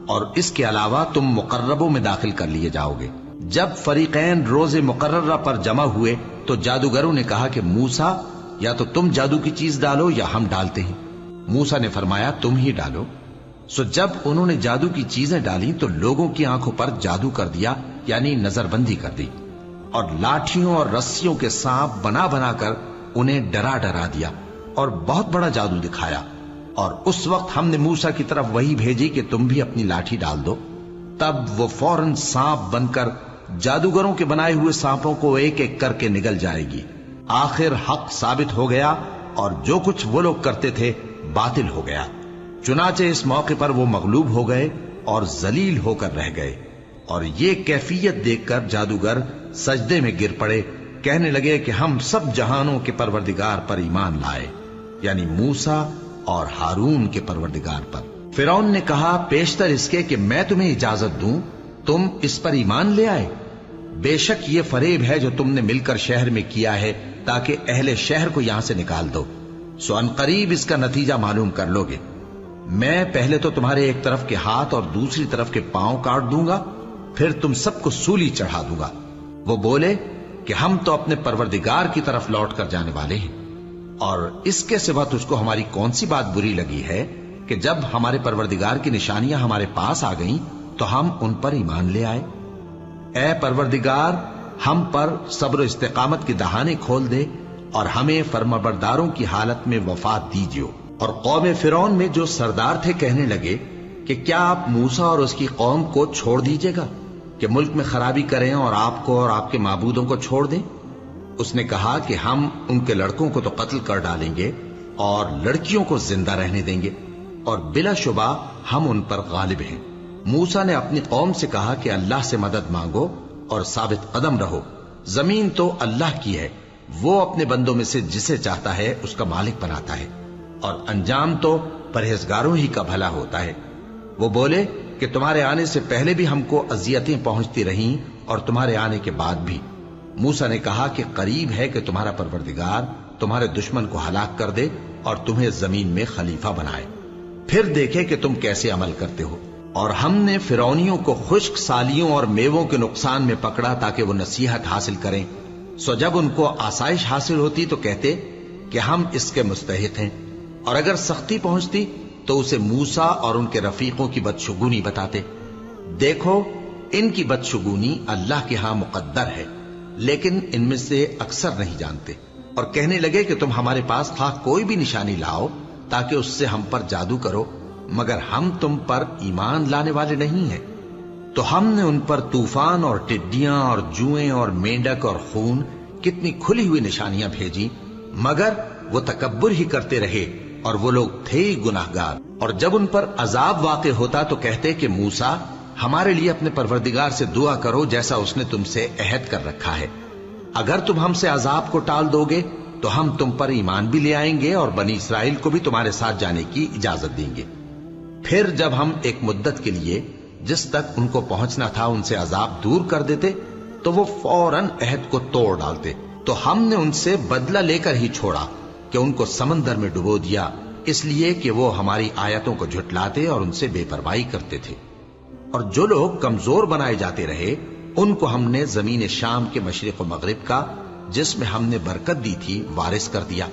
اور اس کے علاوہ تم مقربوں میں داخل کر لیے جاؤ گے۔ جب فریقین روز مقررہ پر جمع ہوئے تو جادوگروں نے کہا کہ موسیٰ یا تو تم جادو کی چیز ڈالو یا ہم ڈالتے ہیں۔ موسیٰ نے فرمایا تم ہی ڈالو۔ سو جب انہوں نے جادو کی چیزیں ڈالی تو لوگوں کی آنکھوں پر جادو کر دیا، یعنی نظر بندی کر دی، اور لاٹھیوں اور رسیوں کے سانپ بنا بنا کر انہیں ڈرا ڈرا دیا اور بہت بڑا جادو دکھایا۔ اور اس وقت ہم نے موسیٰ کی طرف وحی بھیجی کہ تم بھی اپنی لاٹھی ڈال دو، تب وہ فوراً سانپ بن کر جادوگروں کے بنائے ہوئے سانپوں کو ایک ایک کر کے نگل جائے گی۔ آخر حق ثابت ہو گیا اور جو کچھ وہ لوگ کرتے تھے باطل ہو گیا۔ چنانچہ اس موقع پر وہ مغلوب ہو گئے اور ذلیل ہو کر رہ گئے، اور یہ کیفیت دیکھ کر جادوگر سجدے میں گر پڑے، کہنے لگے کہ ہم سب جہانوں کے پروردگار پر ایمان لائے، یعنی موسیٰ اور ہارون کے پروردگار پر۔ فرعون نے کہا پیشتر اس کے کہ میں تمہیں اجازت دوں تم اس پر ایمان لے آئے؟ بے شک یہ فریب ہے جو تم نے مل کر شہر میں کیا ہے تاکہ اہل شہر کو یہاں سے نکال دو، سو ان قریب اس کا نتیجہ معلوم کر لو گے۔ میں پہلے تو تمہارے ایک طرف کے ہاتھ اور دوسری طرف کے پاؤں کاٹ دوں گا، پھر تم سب کو سولی چڑھا دوں گا۔ وہ بولے کہ ہم تو اپنے پروردگار کی طرف لوٹ کر جانے والے ہیں، اور اس کے سوا تجھ کو ہماری کون سی بات بری لگی ہے کہ جب ہمارے پروردگار کی نشانیاں ہمارے پاس آ گئیں تو ہم ان پر ایمان لے آئے؟ اے پروردگار، ہم پر صبر و استقامت کی دہانے کھول دے اور ہمیں فرمانبرداروں کی حالت میں وفات دیجیو۔ اور قوم فرعون میں جو سردار تھے کہنے لگے کہ کیا آپ موسیٰ اور اس کی قوم کو چھوڑ دیجیے گا کہ ملک میں خرابی کریں اور آپ کو اور آپ کے معبودوں کو چھوڑ دیں؟ اس نے کہا کہ ہم ان کے لڑکوں کو تو قتل کر ڈالیں گے اور لڑکیوں کو زندہ رہنے دیں گے، اور بلا شبہ ہم ان پر غالب ہیں۔ موسیٰ نے اپنی قوم سے کہا کہ اللہ سے مدد مانگو اور ثابت قدم رہو، زمین تو اللہ کی ہے، وہ اپنے بندوں میں سے جسے چاہتا ہے اس کا مالک بناتا ہے، اور انجام تو پرہیزگاروں ہی کا بھلا ہوتا ہے۔ وہ بولے کہ تمہارے آنے سے پہلے بھی ہم کو اذیتیں پہنچتی رہیں اور تمہارے آنے کے بعد بھی۔ موسیٰ نے کہا کہ قریب ہے کہ تمہارا پروردگار تمہارے دشمن کو ہلاک کر دے اور تمہیں زمین میں خلیفہ بنائے، پھر دیکھے کہ تم کیسے عمل کرتے ہو۔ اور ہم نے فرعونیوں کو خشک سالیوں اور میووں کے نقصان میں پکڑا تاکہ وہ نصیحت حاصل کریں، سو جب ان کو آسائش حاصل ہوتی تو کہتے کہ ہم اس کے مستحق ہیں، اور اگر سختی پہنچتی تو اسے موسیٰ اور ان کے رفیقوں کی بدشگونی بتاتے۔ دیکھو ان کی بدشگونی اللہ کے ہاں مقدر ہے، لیکن ان میں سے اکثر نہیں جانتے۔ اور کہنے لگے کہ تم ہمارے پاس خواہ کوئی بھی نشانی لاؤ تاکہ اس سے ہم پر جادو کرو، مگر ہم تم پر ایمان لانے والے نہیں ہیں۔ تو ہم نے ان پر طوفان اور ٹڈیاں اور جوئیں اور مینڈک اور خون کتنی کھلی ہوئی نشانیاں بھیجی، مگر وہ تکبر ہی کرتے رہے اور وہ لوگ تھے ہی گناہگار۔ اور جب ان پر عذاب واقع ہوتا تو کہتے کہ موسیٰ ہمارے لیے اپنے پروردگار سے دعا کرو جیسا اس نے تم سے عہد کر رکھا ہے، اگر تم ہم سے عذاب کو ٹال دو گے تو ہم تم پر ایمان بھی لے آئیں گے اور بنی اسرائیل کو بھی تمہارے ساتھ جانے کی اجازت دیں گے۔ پھر جب ہم ایک مدت کے لیے جس تک ان کو پہنچنا تھا ان سے عذاب دور کر دیتے تو وہ فوراً عہد کو توڑ ڈالتے، تو ہم نے ان سے بدلہ لے کر ہی چھوڑا کہ ان کو سمندر میں ڈبو دیا، اس لیے کہ وہ ہماری آیتوں کو جھٹلاتے اور ان سے بے پرواہی کرتے تھے۔ اور جو لوگ کمزور بنائے جاتے رہے ان کو ہم نے زمین شام کے مشرق و مغرب کا جس میں ہم نے برکت دی تھی وارث کر دیا،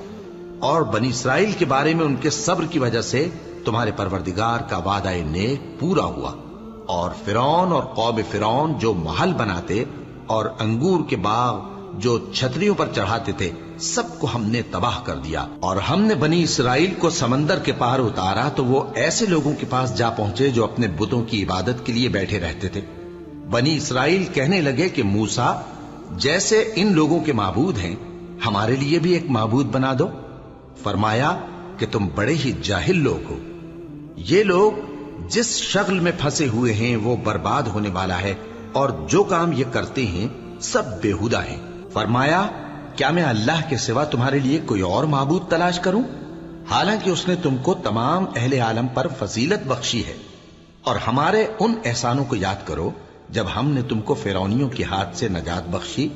اور بنی اسرائیل کے بارے میں ان کے صبر کی وجہ سے تمہارے پروردگار کا وعدہ نیک پورا ہوا۔ اور فرعون اور قوم فرعون جو محل بناتے اور انگور کے باغ جو چھتریوں پر چڑھاتے تھے سب کو ہم نے تباہ کر دیا۔ اور ہم نے بنی اسرائیل کو سمندر کے پار اتارا تو وہ ایسے لوگوں کے پاس جا پہنچے جو اپنے بتوں کی عبادت کے لیے بیٹھے رہتے تھے۔ بنی اسرائیل کہنے لگے کہ موسیٰ جیسے ان لوگوں کے معبود ہیں ہمارے لیے بھی ایک معبود بنا دو۔ فرمایا کہ تم بڑے ہی جاہل لوگ ہو، یہ لوگ جس شغل میں پھنسے ہوئے ہیں وہ برباد ہونے والا ہے، اور جو کام یہ کرتے ہیں سب بےہودہ ہیں۔ فرمایا کیا میں اللہ کے سوا تمہارے لیے کوئی اور معبود تلاش کروں، حالانکہ اس نے تم کو تمام اہل عالم پر فضیلت بخشی ہے۔ اور ہمارے ان احسانوں کو یاد کرو جب ہم نے تم کو فرعونیوں کے ہاتھ سے نجات بخشی،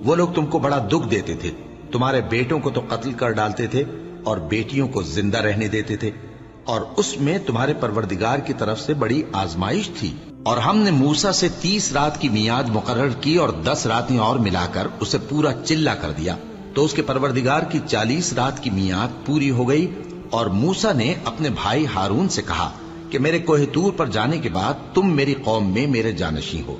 وہ لوگ تم کو بڑا دکھ دیتے تھے، تمہارے بیٹوں کو تو قتل کر ڈالتے تھے اور بیٹیوں کو زندہ رہنے دیتے تھے، اور اس میں تمہارے پروردگار کی طرف سے بڑی آزمائش تھی۔ اور ہم نے موسیٰ سے 30 رات کی میعاد مقرر کی اور 10 راتیں اور ملا کر اسے پورا چلہ کر دیا تو اس کے پروردگار کی 40 رات کی میعاد پوری ہو گئی، اور موسیٰ نے اپنے بھائی ہارون سے کہا کہ میرے کوہ طور پر جانے کے بعد تم میری قوم میں میرے جانشین ہو،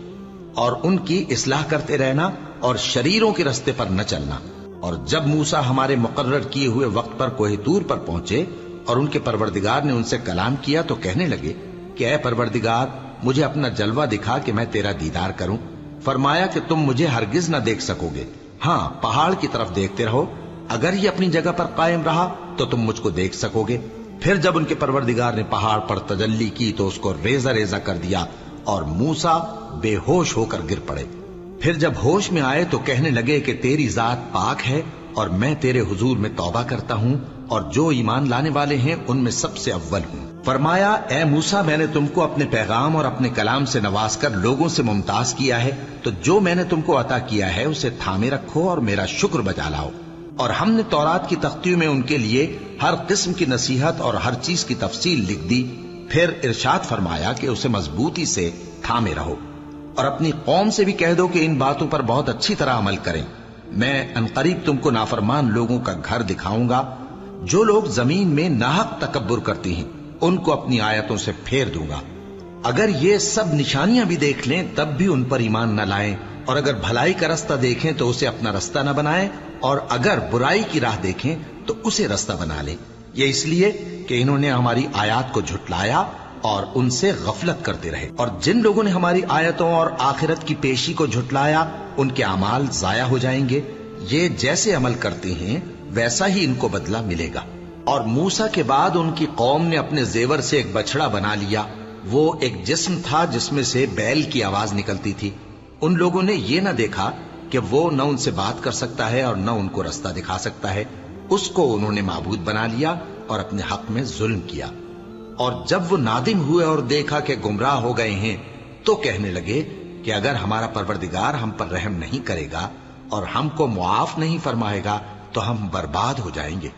اور ان کی اصلاح کرتے رہنا اور شریروں کے رستے پر نہ چلنا۔ اور جب موسیٰ ہمارے مقرر کیے ہوئے وقت پر کوہ طور پر پہنچے اور ان کے پروردگار نے ان سے کلام کیا تو کہنے لگے کہ اے پروردگار، مجھے اپنا جلوہ دکھا کہ میں تیرا دیدار کروں۔ فرمایا کہ تم مجھے ہرگز نہ دیکھ سکو گے، ہاں پہاڑ کی طرف دیکھتے رہو، اگر یہ اپنی جگہ پر قائم رہا تو تم مجھ کو دیکھ سکو گے۔ پھر جب ان کے پروردگار نے پہاڑ پر تجلی کی تو اس کو ریزہ ریزہ کر دیا اور موسیٰ بے ہوش ہو کر گر پڑے۔ پھر جب ہوش میں آئے تو کہنے لگے کہ تیری ذات پاک ہے اور میں تیرے حضور میں توبہ کرتا ہوں، اور جو ایمان لانے والے ہیں ان میں سب سے اول ہوں۔ فرمایا اے موسیٰ، میں نے تم کو اپنے پیغام اور اپنے کلام سے نواز کر لوگوں سے ممتاز کیا ہے، تو جو میں نے تم کو عطا کیا ہے اسے تھامے رکھو اور میرا شکر بجا لاؤ۔ اور ہم نے تورات کی تختیوں میں ان کے لیے ہر قسم کی نصیحت اور ہر چیز کی تفصیل لکھ دی۔ پھر ارشاد فرمایا کہ اسے مضبوطی سے تھامے رہو، اور اپنی قوم سے بھی کہہ دو کہ ان باتوں پر بہت اچھی طرح عمل کریں۔ میں عنقریب تم کو نافرمان لوگوں کا گھر دکھاؤں گا، جو لوگ زمین میں ناحق تکبر کرتے ہیں ان کو اپنی آیتوں سے پھیر دوں گا۔ اگر یہ سب نشانیاں بھی دیکھ لیں تب بھی ان پر ایمان نہ لائیں، اور اگر بھلائی کا رستہ دیکھیں تو اسے اپنا رستہ نہ بنائیں، اور اگر برائی کی راہ دیکھیں تو اسے رستہ بنا لیں۔ یہ اس لیے کہ انہوں نے ہماری آیات کو جھٹلایا اور ان سے غفلت کرتے رہے، اور جن لوگوں نے ہماری آیتوں اور آخرت کی پیشی کو جھٹلایا ان کے اعمال ضائع ہو جائیں گے۔ یہ جیسے عمل کرتے ہیں ویسا ہی ان کو بدلہ ملے گا۔ اور موسیٰ کے بعد ان کی قوم نے اپنے زیور سے ایک بچڑا بنا لیا، وہ ایک جسم تھا جس میں سے بیل کی آواز نکلتی تھی۔ ان لوگوں نے یہ نہ دیکھا کہ وہ نہ ان سے بات کر سکتا ہے اور نہ ان کو رستہ دکھا سکتا ہے، اس کو انہوں نے معبود بنا لیا اور اپنے حق میں ظلم کیا۔ اور جب وہ نادم ہوئے اور دیکھا کہ گمراہ ہو گئے ہیں تو کہنے لگے کہ اگر ہمارا پروردگار ہم پر رحم نہیں کرے گا اور ہم کو معاف نہیں فرمائے گا تو ہم برباد ہو جائیں گے۔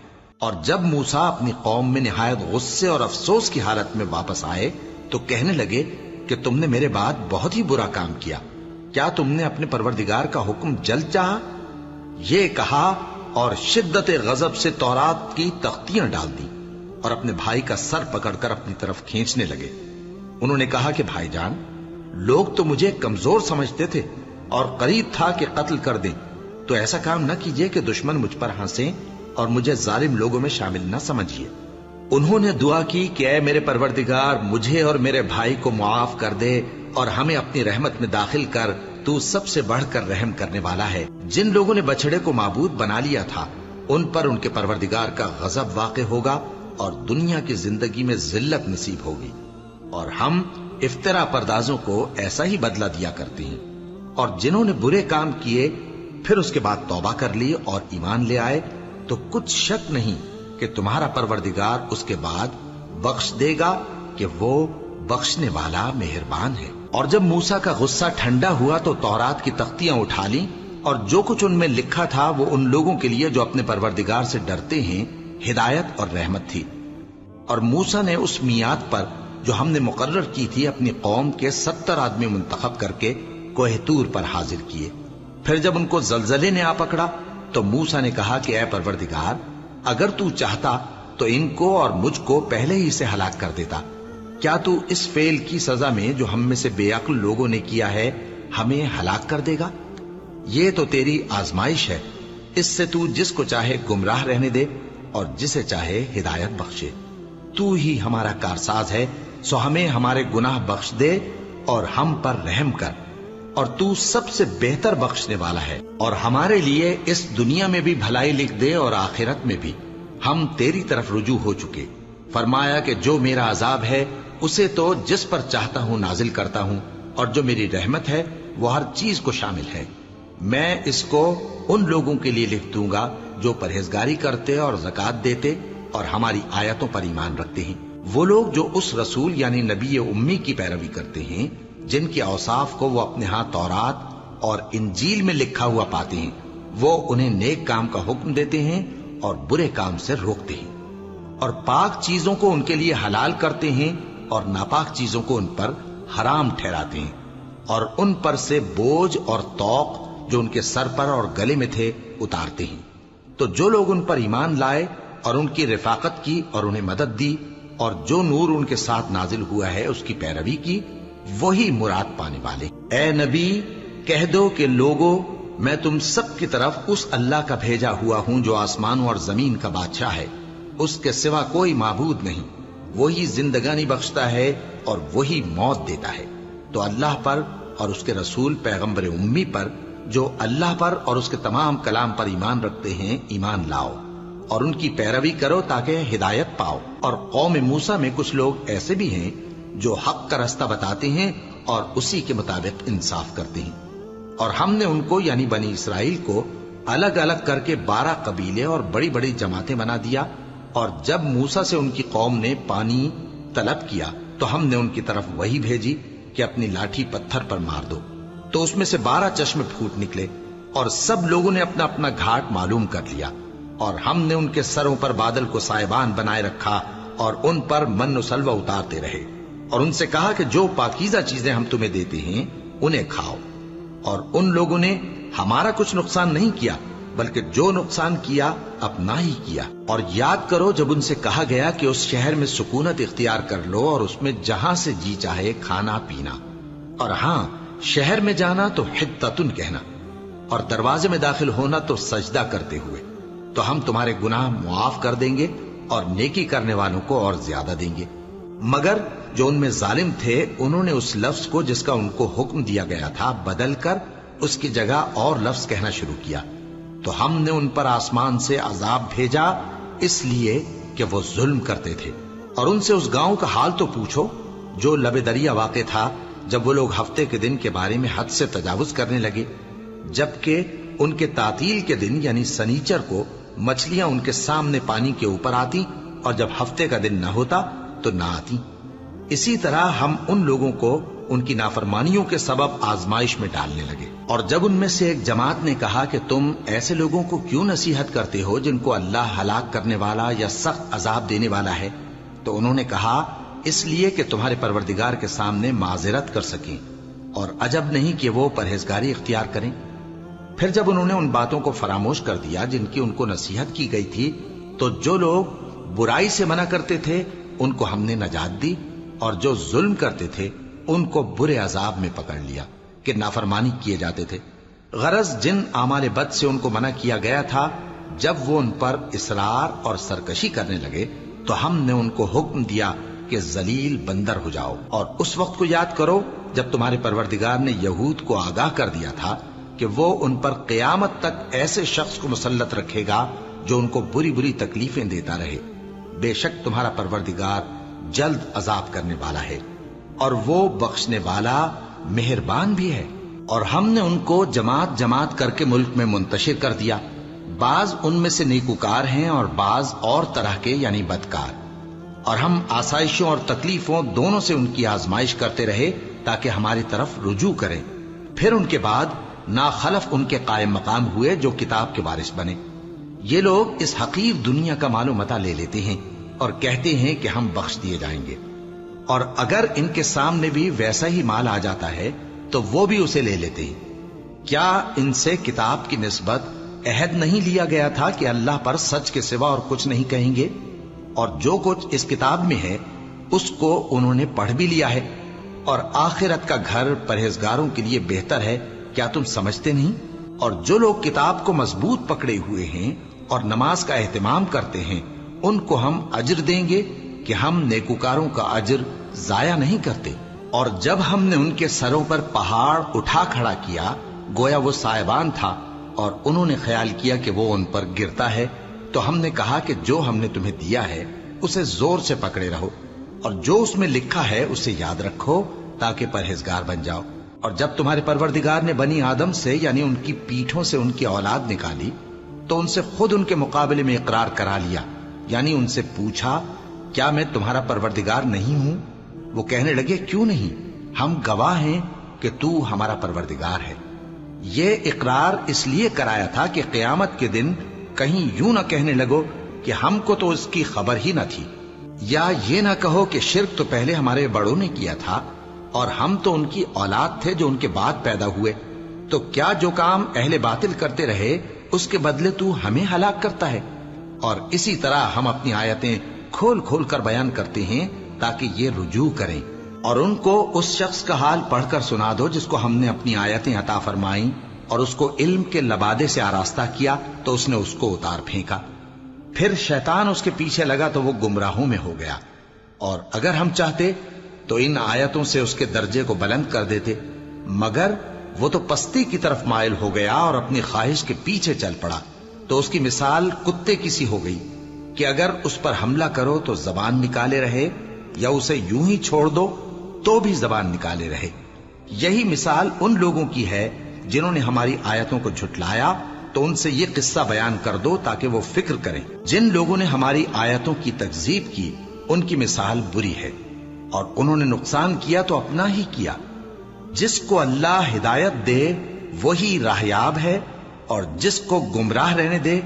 اور جب موسیٰ اپنی قوم میں نہایت غصے اور افسوس کی حالت میں واپس آئے تو کہنے لگے کہ تم نے میرے بعد بہت ہی برا کام کیا، کیا تم نے اپنے پروردگار کا حکم جلد چاہا؟ یہ کہا اور شدت غضب سے تورات کی تختیاں ڈال دی اور اپنے بھائی کا سر پکڑ کر اپنی طرف کھینچنے لگے۔ انہوں نے کہا کہ بھائی جان، لوگ تو مجھے کمزور سمجھتے تھے اور قریب تھا کہ قتل کر دیں، تو ایسا کام نہ کیجیے کہ دشمن مجھ پر ہنسیں اور مجھے ظالم لوگوں میں شامل نہ سمجھیے۔ انہوں نے دعا کی کہ اے میرے پروردگار، مجھے اور میرے بھائی کو معاف کر دے اور ہمیں اپنی رحمت میں داخل کر، تو سب سے بڑھ کر رحم کرنے والا ہے۔ جن لوگوں نے بچڑے کو معبود بنا لیا تھا ان پر ان کے پروردگار کا غضب واقع ہوگا اور دنیا کی زندگی میں ذلت نصیب ہوگی، اور ہم افترا پردازوں کو ایسا ہی بدلہ دیا کرتے ہیں۔ اور جنہوں نے برے کام کیے پھر اس کے بعد توبہ کر لی اور ایمان لے آئے تو کچھ شک نہیں کہ تمہارا پروردگار اس کے بعد بخش دے گا کہ وہ بخشنے والا مہربان ہے۔ اور جب موسیٰ کا غصہ ٹھنڈا ہوا تو تورات کی تختیاں اٹھا لیں، اور جو کچھ ان میں لکھا تھا وہ ان لوگوں کے لیے جو اپنے پروردگار سے ڈرتے ہیں ہدایت اور رحمت تھی۔ اور موسیٰ نے اس میعاد پر جو ہم نے مقرر کی تھی اپنی قوم کے 70 آدمی منتخب کر کے کوہ طور پر حاضر کیے۔ پھر جب ان کو زلزلے نے آ پکڑا تو موسیٰ نے کہا کہ اے پروردگار، اگر تو چاہتا تو ان کو اور مجھ کو پہلے ہی سے ہلاک کر دیتا۔ کیا تو اس فعل کی سزا میں جو ہم میں سے بے عقل لوگوں نے کیا ہے ہمیں ہلاک کر دے گا؟ یہ تو تیری آزمائش ہے، اس سے تو جس کو چاہے گمراہ رہنے دے اور جسے چاہے ہدایت بخشے۔ تو ہی ہمارا کارساز ہے، سو ہمیں ہمارے گناہ بخش دے اور ہم پر رحم کر، اور تو سب سے بہتر بخشنے والا ہے، اور ہمارے لیے اس دنیا میں بھی بھلائی لکھ دے اور آخرت میں بھی۔ ہم تیری طرف رجوع ہو چکے۔ فرمایا کہ جو میرا عذاب ہے اسے تو جس پر چاہتا ہوں نازل کرتا ہوں، اور جو میری رحمت ہے وہ ہر چیز کو شامل ہے۔ میں اس کو ان لوگوں کے لیے لکھ دوں گا جو پرہیزگاری کرتے اور زکوٰۃ دیتے اور ہماری آیتوں پر ایمان رکھتے ہیں، وہ لوگ جو اس رسول یعنی نبی امی کی پیروی کرتے ہیں جن کے اوصاف کو وہ اپنے ہاں تورات اور انجیل میں لکھا ہوا پاتے ہیں۔ وہ انہیں نیک کام کا حکم دیتے ہیں اور برے کام سے روکتے ہیں، اور پاک چیزوں کو ان کے لیے حلال کرتے ہیں اور ناپاک چیزوں کو ان پر حرام ٹھہراتے ہیں، اور ان پر سے بوجھ اور طوق جو ان کے سر پر اور گلے میں تھے اتارتے ہیں۔ تو جو لوگ ان پر ایمان لائے اور ان کی رفاقت کی اور انہیں مدد دی اور جو نور ان کے ساتھ نازل ہوا ہے اس کی پیروی کی، وہی مراد پانے والے۔ اے نبی کہہ دو کہ لوگو، میں تم سب کی طرف اس اللہ کا بھیجا ہوا ہوں جو آسمانوں اور زمین کا بادشاہ ہے، اس کے سوا کوئی معبود نہیں، وہی زندگانی بخشتا ہے اور وہی موت دیتا ہے۔ تو اللہ پر اور اس کے رسول پیغمبر امی پر جو اللہ پر اور اس کے تمام کلام پر ایمان رکھتے ہیں ایمان لاؤ اور ان کی پیروی کرو تاکہ ہدایت پاؤ۔ اور قوم موسیٰ میں کچھ لوگ ایسے بھی ہیں جو حق کا رستہ بتاتے ہیں اور اسی کے مطابق انصاف کرتے ہیں، اور ہم نے ان کو یعنی بنی اسرائیل کو الگ الگ کر کے 12 قبیلے اور بڑی بڑی جماعتیں بنا دیا، اور جب موسیٰ سے ان کی قوم نے پانی طلب کیا تو ہم نے ان کی طرف وہی بھیجی کہ اپنی لاٹھی پتھر پر مار دو، تو اس میں سے 12 چشمے پھوٹ نکلے، اور سب لوگوں نے اپنا اپنا گھاٹ معلوم کر لیا، اور ہم نے ان کے سروں پر بادل کو سائبان بنائے رکھا اور ان پر من و سلوہ اتارتے رہے، اور ان سے کہا کہ جو پاکیزہ چیزیں ہم تمہیں دیتے ہیں انہیں کھاؤ، اور ان لوگوں نے ہمارا کچھ نقصان نہیں کیا بلکہ جو نقصان کیا اپنا ہی کیا۔ اور یاد کرو جب ان سے کہا گیا کہ اس شہر میں سکونت اختیار کر لو اور اس میں جہاں سے جی چاہے کھانا پینا، اور ہاں شہر میں جانا تو حتتن کہنا، اور دروازے میں داخل ہونا تو سجدہ کرتے ہوئے، تو ہم تمہارے گناہ معاف کر دیں گے اور نیکی کرنے والوں کو اور زیادہ دیں گے۔ مگر جو ان میں ظالم تھے انہوں نے اس لفظ کو جس کا ان کو حکم دیا گیا تھا بدل کر اس کی جگہ اور لفظ کہنا شروع کیا، تو ہم نے ان پر آسمان سے عذاب بھیجا اس لیے کہ وہ ظلم کرتے تھے۔ اور ان سے اس گاؤں کا حال تو پوچھو جو لب دریا واقع تھا، جب وہ لوگ ہفتے کے دن کے بارے میں حد سے تجاوز کرنے لگے، جبکہ ان کے تعطیل کے دن یعنی سنیچر کو مچھلیاں ان کے سامنے پانی کے اوپر آتی، اور جب ہفتے کا دن نہ ہوتا تو نہ آتی۔ اسی طرح ہم ان لوگوں کو ان کی نافرمانیوں کے سبب آزمائش میں ڈالنے لگے۔ اور جب ان میں سے ایک جماعت نے کہا کہ تم ایسے لوگوں کو کیوں نصیحت کرتے ہو جن کو اللہ ہلاک کرنے والا یا سخت عذاب دینے والا ہے، تو انہوں نے کہا اس لیے کہ تمہارے پروردگار کے سامنے معذرت کر سکیں، اور عجب نہیں کہ وہ پرہیزگاری اختیار کریں۔ پھر جب انہوں نے ان باتوں کو فراموش کر دیا جن کی ان کو نصیحت کی گئی تھی، تو جو لوگ برائی سے منع کرتے تھے ان کو ہم نے نجات دی، اور جو ظلم کرتے تھے ان کو برے عذاب میں پکڑ لیا کہ نافرمانی کیے جاتے تھے۔ غرض جن اعمال بد سے ان کو منع کیا گیا تھا، جب وہ ان پر اصرار اور سرکشی کرنے لگے تو ہم نے ان کو حکم دیا کہ ذلیل بندر ہو جاؤ۔ اور اس وقت کو یاد کرو جب تمہارے پروردگار نے یہود کو آگاہ کر دیا تھا کہ وہ ان پر قیامت تک ایسے شخص کو مسلط رکھے گا جو ان کو بری بری تکلیفیں دیتا رہے۔ بے شک تمہارا پروردگار جلد عذاب کرنے والا ہے، اور وہ بخشنے والا مہربان بھی ہے۔ اور ہم نے ان کو جماعت جماعت کر کے ملک میں منتشر کر دیا، بعض ان میں سے نیکوکار ہیں اور بعض اور طرح کے یعنی بدکار، اور ہم آسائشوں اور تکلیفوں دونوں سے ان کی آزمائش کرتے رہے تاکہ ہماری طرف رجوع کریں۔ پھر ان کے بعد ناخلف ان کے قائم مقام ہوئے جو کتاب کے وارث بنے۔ یہ لوگ اس حقیر دنیا کا مال و متاع لے لیتے ہیں اور کہتے ہیں کہ ہم بخش دیے جائیں گے، اور اگر ان کے سامنے بھی ویسا ہی مال آ جاتا ہے تو وہ بھی اسے لے لیتے ہیں۔ کیا ان سے کتاب کی نسبت عہد نہیں لیا گیا تھا کہ اللہ پر سچ کے سوا اور کچھ نہیں کہیں گے؟ اور جو کچھ اس کتاب میں ہے اس کو انہوں نے پڑھ بھی لیا ہے، اور آخرت کا گھر پرہیزگاروں کے لیے بہتر ہے، کیا تم سمجھتے نہیں؟ اور جو لوگ کتاب کو مضبوط پکڑے ہوئے ہیں اور نماز کا اہتمام کرتے ہیں ان کو ہم اجر دیں گے کہ ہم نیکوکاروں کا اجر ضائع نہیں کرتے۔ اور جب ہم نے ان کے سروں پر پہاڑ اٹھا کھڑا کیا گویا وہ سائبان تھا، اور انہوں نے خیال کیا کہ وہ ان پر گرتا ہے، تو ہم نے کہا کہ جو ہم نے تمہیں دیا ہے اسے زور سے پکڑے رہو، اور جو اس میں لکھا ہے اسے یاد رکھو تاکہ پرہیزگار بن جاؤ۔ اور جب تمہارے پروردگار نے بنی آدم سے یعنی ان کی پیٹھوں سے ان کی اولاد نکالی تو ان سے خود ان کے مقابلے میں اقرار کرا لیا، یعنی ان سے پوچھا کیا میں تمہارا پروردگار نہیں ہوں؟ وہ کہنے لگے کیوں نہیں، ہم گواہ ہیں کہ تو ہمارا پروردگار ہے۔ یہ اقرار اس لیے کرایا تھا کہ قیامت کے دن کہیں یوں نہ کہنے لگو کہ ہم کو تو اس کی خبر ہی نہ تھی، یا یہ نہ کہو کہ شرک تو پہلے ہمارے بڑوں نے کیا تھا اور ہم تو ان کی اولاد تھے جو ان کے بعد پیدا ہوئے۔ تو کیا جو کام اہل باطل کرتے رہے اس کے بدلے تو ہمیں ہلاک کرتا ہے؟ اور اسی طرح ہم اپنی آیتیں کھول کھول کر بیان کرتے ہیں تاکہ یہ رجوع کریں، اور ان کو اس شخص کا حال پڑھ کر سنا دو جس کو ہم نے اپنی آیتیں عطا فرمائیں اور اس کو علم کے لبادے سے آراستہ کیا تو اس نے اس کو اتار پھینکا، پھر شیطان اس کے پیچھے لگا تو وہ گمراہوں میں ہو گیا، اور اگر ہم چاہتے تو ان آیتوں سے اس کے درجے کو بلند کر دیتے، مگر وہ تو پستی کی طرف مائل ہو گیا اور اپنی خواہش کے پیچھے چل پڑا، تو اس کی مثال کتے کی سی ہو گئی کہ اگر اس پر حملہ کرو تو زبان نکالے رہے، یا اسے یوں ہی چھوڑ دو تو بھی زبان نکالے رہے۔ یہی مثال ان لوگوں کی ہے جنہوں نے ہماری آیتوں کو جھٹلایا، تو ان سے یہ قصہ بیان کر دو تاکہ وہ فکر کریں۔ جن لوگوں نے ہماری آیتوں کی تکذیب کی ان کی مثال بری ہے، اور انہوں نے نقصان کیا تو اپنا ہی کیا۔ جس کو اللہ ہدایت دے وہی راہیاب ہے، اور جس کو گمراہ رہنے دے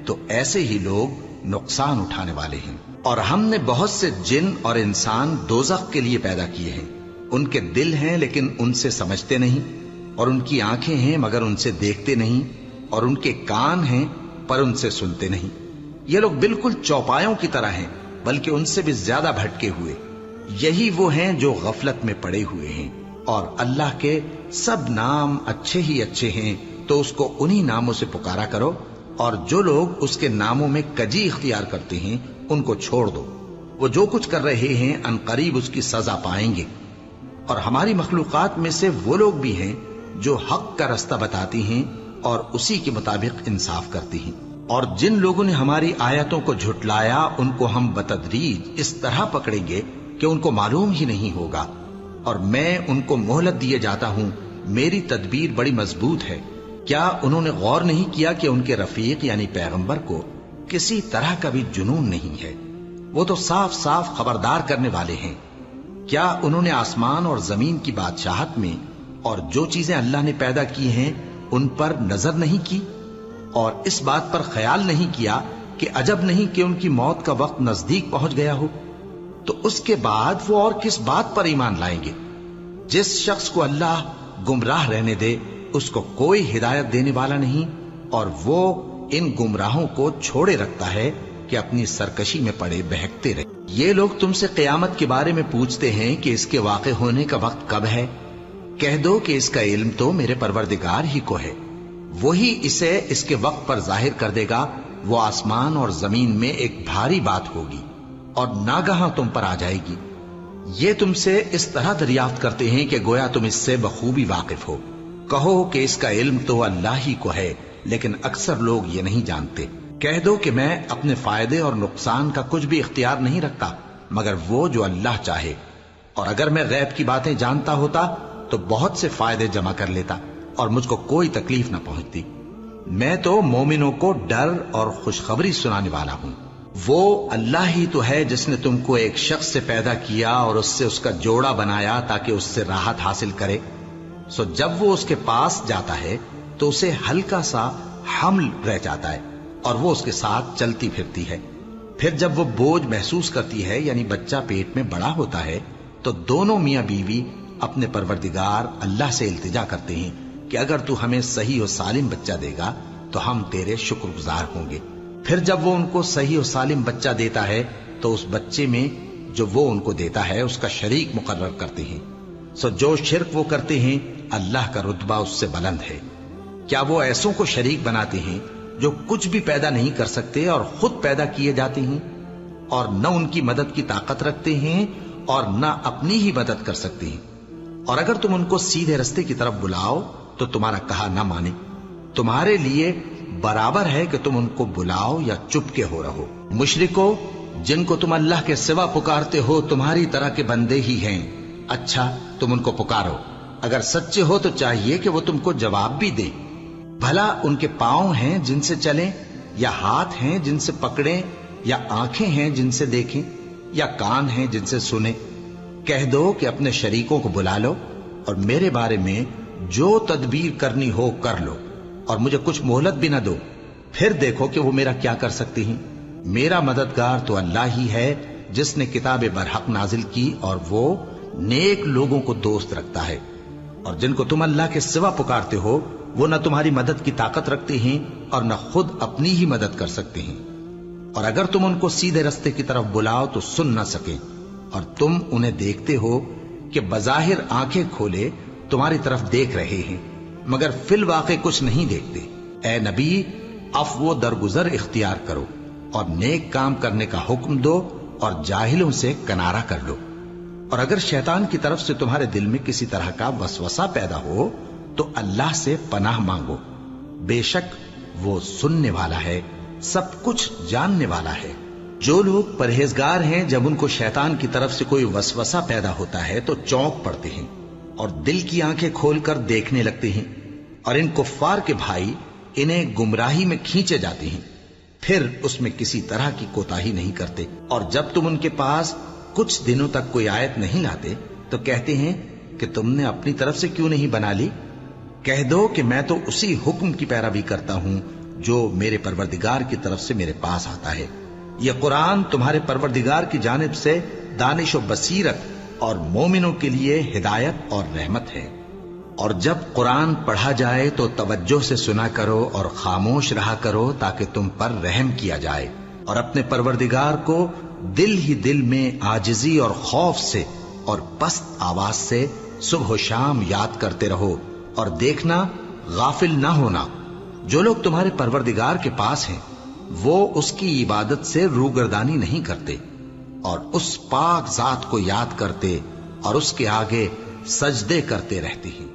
تو ایسے ہی لوگ نقصان اٹھانے والے ہیں۔ اور ہم نے بہت سے جن اور انسان دوزخ کے لیے پیدا کیے ہیں، ان کے دل ہیں لیکن ان سے سمجھتے نہیں، اور ان کی آنکھیں ہیں مگر ان سے دیکھتے نہیں، اور ان کے کان ہیں پر ان سے سنتے نہیں۔ یہ لوگ بالکل چوپایوں کی طرح ہیں، بلکہ ان سے بھی زیادہ بھٹکے ہوئے۔ یہی وہ ہیں جو غفلت میں پڑے ہوئے ہیں، اور اللہ کے سب نام اچھے ہی اچھے ہیں، تو اس کو انہی ناموں سے پکارا کرو، اور جو لوگ اس کے ناموں میں کجی اختیار کرتے ہیں ان کو چھوڑ دو، وہ جو کچھ کر رہے ہیں ان قریب اس کی سزا پائیں گے۔ اور ہماری مخلوقات میں سے وہ لوگ بھی ہیں جو حق کا رستہ بتاتی ہیں اور اسی کے مطابق انصاف کرتی ہیں، اور جن لوگوں نے ہماری آیتوں کو جھٹلایا ان کو ہم بتدریج اس طرح پکڑیں گے کہ ان کو معلوم ہی نہیں ہوگا، اور میں ان کو مہلت دیے جاتا ہوں، میری تدبیر بڑی مضبوط ہے۔ کیا انہوں نے غور نہیں کیا کہ ان کے رفیق یعنی پیغمبر کو کسی طرح کا بھی جنون نہیں ہے؟ وہ تو صاف صاف خبردار کرنے والے ہیں۔ کیا انہوں نے آسمان اور زمین کی بادشاہت میں اور جو چیزیں اللہ نے پیدا کی ہیں ان پر نظر نہیں کی، اور اس بات پر خیال نہیں کیا کہ عجب نہیں کہ ان کی موت کا وقت نزدیک پہنچ گیا ہو؟ تو اس کے بعد وہ اور کس بات پر ایمان لائیں گے؟ جس شخص کو اللہ گمراہ رہنے دے اس کو کوئی ہدایت دینے والا نہیں، اور وہ ان گمراہوں کو چھوڑے رکھتا ہے کہ اپنی سرکشی میں پڑے بہکتے رہے۔ یہ لوگ تم سے قیامت کے بارے میں پوچھتے ہیں کہ اس کے واقع ہونے کا وقت کب ہے؟ کہہ دو کہ اس کا علم تو میرے پروردگار ہی کو ہے، وہی اسے اس کے وقت پر ظاہر کر دے گا۔ وہ آسمان اور زمین میں ایک بھاری بات ہوگی اور ناگہاں تم پر آ جائے گی۔ یہ تم سے اس طرح دریافت کرتے ہیں کہ گویا تم اس سے بخوبی واقف ہو۔ کہو کہ اس کا علم تو اللہ ہی کو ہے، لیکن اکثر لوگ یہ نہیں جانتے۔ کہہ دو کہ میں اپنے فائدے اور نقصان کا کچھ بھی اختیار نہیں رکھتا مگر وہ جو اللہ چاہے، اور اگر میں غیب کی باتیں جانتا ہوتا تو بہت سے فائدے جمع کر لیتا اور مجھ کو کوئی تکلیف نہ پہنچتی۔ میں تو مومنوں کو ڈر اور خوشخبری سنانے والا ہوں۔ وہ اللہ ہی تو ہے جس نے تم کو ایک شخص سے پیدا کیا اور اس سے اس کا جوڑا بنایا تاکہ اس سے راحت حاصل کرے۔ سو جب وہ اس کے پاس جاتا ہے تو اسے ہلکا سا حمل رہ جاتا ہے اور وہ اس کے ساتھ چلتی پھرتی ہے۔ پھر جب وہ بوجھ محسوس کرتی ہے یعنی بچہ پیٹ میں بڑا ہوتا ہے تو دونوں میاں بیوی اپنے پروردگار اللہ سے التجا کرتے ہیں کہ اگر تو ہمیں صحیح و سالم بچہ دے گا تو ہم تیرے شکر گزار ہوں گے۔ پھر جب وہ ان کو صحیح و سالم بچہ دیتا ہے تو اس بچے میں جو وہ ان کو دیتا ہے اس کا شریک مقرر کرتے ہیں۔ سو جو شرک وہ کرتے ہیں اللہ کا رتبہ اس سے بلند ہے۔ کیا وہ ایسوں کو شریک بناتے ہیں جو کچھ بھی پیدا نہیں کر سکتے اور خود پیدا کیے جاتے ہیں، اور نہ ان کی مدد کی طاقت رکھتے ہیں اور نہ اپنی ہی مدد کر سکتے ہیں؟ اور اگر تم ان کو سیدھے رستے کی طرف بلاؤ تو تمہارا کہا نہ مانے، تمہارے لیے برابر ہے کہ تم ان کو بلاؤ یا چپ کے ہو رہو۔ مشرکو، جن کو تم اللہ کے سوا پکارتے ہو تمہاری طرح کے بندے ہی ہیں، اچھا تم ان کو پکارو، اگر سچے ہو تو چاہیے کہ وہ تم کو جواب بھی دیں۔ بھلا ان کے پاؤں ہیں جن سے چلیں، یا ہاتھ ہیں جن سے پکڑیں، یا آنکھیں ہیں جن سے دیکھیں، یا کان ہیں جن سے سنیں؟ کہہ دو کہ اپنے شریکوں کو بلا لو اور میرے بارے میں جو تدبیر کرنی ہو کر لو، اور مجھے کچھ مہلت بھی نہ دو، پھر دیکھو کہ وہ میرا کیا کر سکتے ہیں۔ میرا مددگار تو اللہ ہی ہے جس نے کتاب برحق نازل کی، اور وہ نیک لوگوں کو دوست رکھتا ہے۔ اور جن کو تم اللہ کے سوا پکارتے ہو وہ نہ تمہاری مدد کی طاقت رکھتے ہیں اور نہ خود اپنی ہی مدد کر سکتے ہیں، اور اگر تم ان کو سیدھے رستے کی طرف بلاؤ تو سن نہ سکیں، اور تم انہیں دیکھتے ہو کہ بظاہر آنکھیں کھولے تمہاری طرف دیکھ رہے ہیں مگر فی الواقع کچھ نہیں دیکھتے۔ اے نبی، عفو و درگزر اختیار کرو اور نیک کام کرنے کا حکم دو اور جاہلوں سے کنارہ کر لو، اور اگر شیطان کی طرف سے تمہارے دل میں کسی طرح کا وسوسہ پیدا ہو تو اللہ سے پناہ مانگو، بے شک وہ سننے والا ہے، سب کچھ جاننے والا ہے۔ جو لوگ پرہیزگار ہیں جب ان کو شیطان کی طرف سے کوئی وسوسہ پیدا ہوتا ہے تو چونک پڑتے ہیں اور دل کی آنکھیں کھول کر دیکھنے لگتے ہیں، اور ان کفار کے بھائی انہیں گمراہی میں کھینچے جاتے ہیں، پھر اس میں کسی طرح کی کوتاہی نہیں کرتے، اور جب تم ان کے پاس کچھ دنوں تک کوئی آیت نہیں لاتے تو کہتے ہیں کہ تم نے اپنی طرف سے کیوں نہیں بنا لی؟ کہہ دو کہ میں تو اسی حکم کی پیروی کرتا ہوں جو میرے پروردگار کی طرف سے میرے پاس آتا ہے۔ یہ قرآن تمہارے پروردگار کی جانب سے دانش و بصیرت اور مومنوں کے لیے ہدایت اور رحمت ہے۔ اور جب قرآن پڑھا جائے تو توجہ سے سنا کرو اور خاموش رہا کرو تاکہ تم پر رحم کیا جائے، اور اپنے پروردگار کو دل ہی دل میں عاجزی اور خوف سے اور پست آواز سے صبح و شام یاد کرتے رہو، اور دیکھنا غافل نہ ہونا، جو لوگ تمہارے پروردگار کے پاس ہیں وہ اس کی عبادت سے روگردانی نہیں کرتے اور اس پاک ذات کو یاد کرتے اور اس کے آگے سجدے کرتے رہتے ہیں۔